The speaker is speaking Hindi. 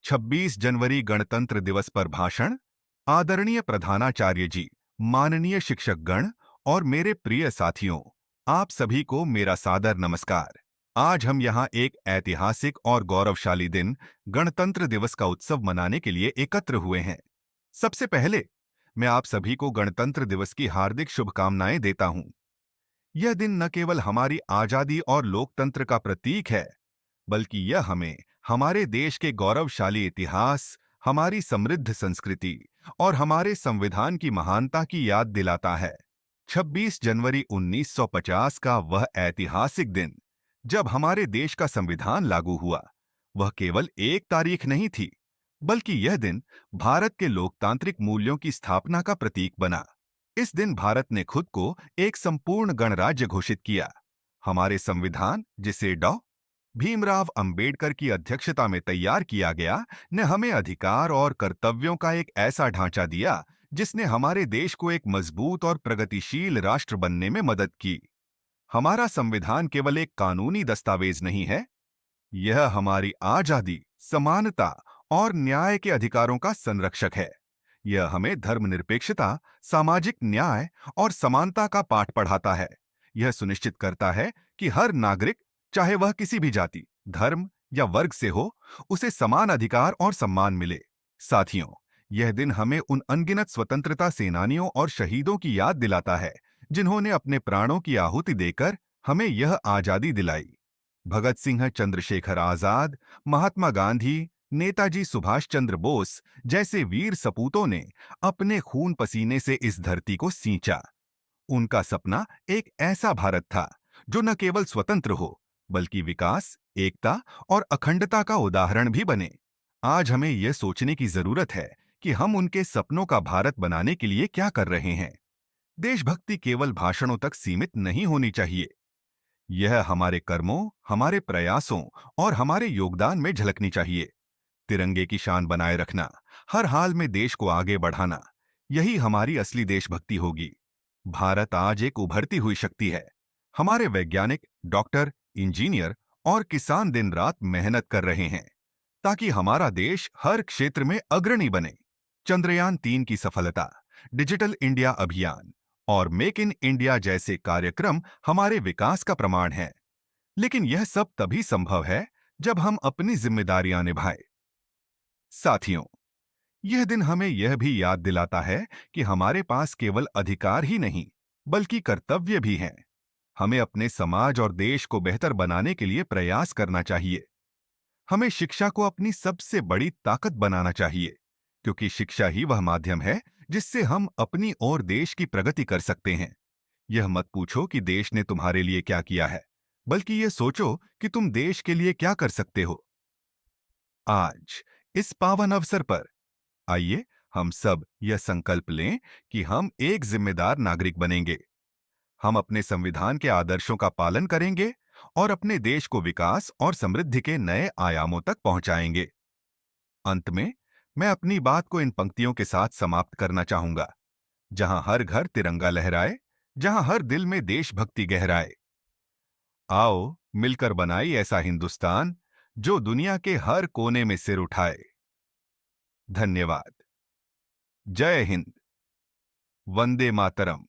26 जनवरी गणतंत्र दिवस पर भाषण। आदरणीय प्रधानाचार्य जी, माननीय शिक्षकगण और मेरे प्रिय साथियों, आप सभी को मेरा सादर नमस्कार। आज हम यहाँ एक ऐतिहासिक और गौरवशाली दिन गणतंत्र दिवस का उत्सव मनाने के लिए एकत्र हुए हैं। सबसे पहले मैं आप सभी को गणतंत्र दिवस की हार्दिक शुभकामनाएं देता हूं। यह दिन न केवल हमारी आजादी और लोकतंत्र का प्रतीक है, बल्कि यह हमें हमारे देश के गौरवशाली इतिहास, हमारी समृद्ध संस्कृति और हमारे संविधान की महानता की याद दिलाता है। 26 जनवरी 1950 का वह ऐतिहासिक दिन, जब हमारे देश का संविधान लागू हुआ, वह केवल एक तारीख नहीं थी, बल्कि यह दिन भारत के लोकतांत्रिक मूल्यों की स्थापना का प्रतीक बना। इस दिन भारत ने खुद को एक संपूर्ण गणराज्य घोषित किया। हमारे संविधान, जिसे डॉ. भीमराव अंबेडकर की अध्यक्षता में तैयार किया गया, ने हमें अधिकार और कर्तव्यों का एक ऐसा ढांचा दिया जिसने हमारे देश को एक मजबूत और प्रगतिशील राष्ट्र बनने में मदद की। हमारा संविधान केवल एक कानूनी दस्तावेज नहीं है, यह हमारी आजादी, समानता और न्याय के अधिकारों का संरक्षक है। यह हमें धर्मनिरपेक्षता, सामाजिक न्याय और समानता का पाठ पढ़ाता है। यह सुनिश्चित करता है कि हर नागरिक, चाहे वह किसी भी जाति, धर्म या वर्ग से हो, उसे समान अधिकार और सम्मान मिले। साथियों, यह दिन हमें उन अनगिनत स्वतंत्रता सेनानियों और शहीदों की याद दिलाता है, जिन्होंने अपने प्राणों की आहुति देकर हमें यह आजादी दिलाई। भगत सिंह, चंद्रशेखर आजाद, महात्मा गांधी, नेताजी सुभाष चंद्र बोस जैसे वीर सपूतों ने अपने खून पसीने से इस धरती को सींचा। उनका सपना एक ऐसा भारत था जो न केवल स्वतंत्र हो, बल्कि विकास, एकता और अखंडता का उदाहरण भी बने। आज हमें यह सोचने की जरूरत है कि हम उनके सपनों का भारत बनाने के लिए क्या कर रहे हैं। देशभक्ति केवल भाषणों तक सीमित नहीं होनी चाहिए। यह हमारे कर्मों, हमारे प्रयासों और हमारे योगदान में झलकनी चाहिए। तिरंगे की शान बनाए रखना, हर हाल में देश को आगे बढ़ाना, यही हमारी असली देशभक्ति होगी। भारत आज एक उभरती हुई शक्ति है। हमारे वैज्ञानिक, डॉक्टर, इंजीनियर और किसान दिन रात मेहनत कर रहे हैं ताकि हमारा देश हर क्षेत्र में अग्रणी बने। चंद्रयान 3 की सफलता, डिजिटल इंडिया अभियान और मेक इन इंडिया जैसे कार्यक्रम हमारे विकास का प्रमाण है। लेकिन यह सब तभी संभव है जब हम अपनी जिम्मेदारियां निभाएं। साथियों, यह दिन हमें यह भी याद दिलाता है कि हमारे पास केवल अधिकार ही नहीं, बल्कि कर्तव्य भी हैं। हमें अपने समाज और देश को बेहतर बनाने के लिए प्रयास करना चाहिए। हमें शिक्षा को अपनी सबसे बड़ी ताकत बनाना चाहिए, क्योंकि शिक्षा ही वह माध्यम है जिससे हम अपनी और देश की प्रगति कर सकते हैं। यह मत पूछो कि देश ने तुम्हारे लिए क्या किया है, बल्कि यह सोचो कि तुम देश के लिए क्या कर सकते हो। आज इस पावन अवसर पर आइए हम सब यह संकल्प लें कि हम एक जिम्मेदार नागरिक बनेंगे। हम अपने संविधान के आदर्शों का पालन करेंगे और अपने देश को विकास और समृद्धि के नए आयामों तक पहुंचाएंगे। अंत में मैं अपनी बात को इन पंक्तियों के साथ समाप्त करना चाहूंगा। जहां हर घर तिरंगा लहराए, जहां हर दिल में देशभक्ति गहराए। आओ मिलकर बनाई ऐसा हिंदुस्तान जो दुनिया के हर कोने में सिर उठाए। धन्यवाद। जय हिंद। वंदे मातरम।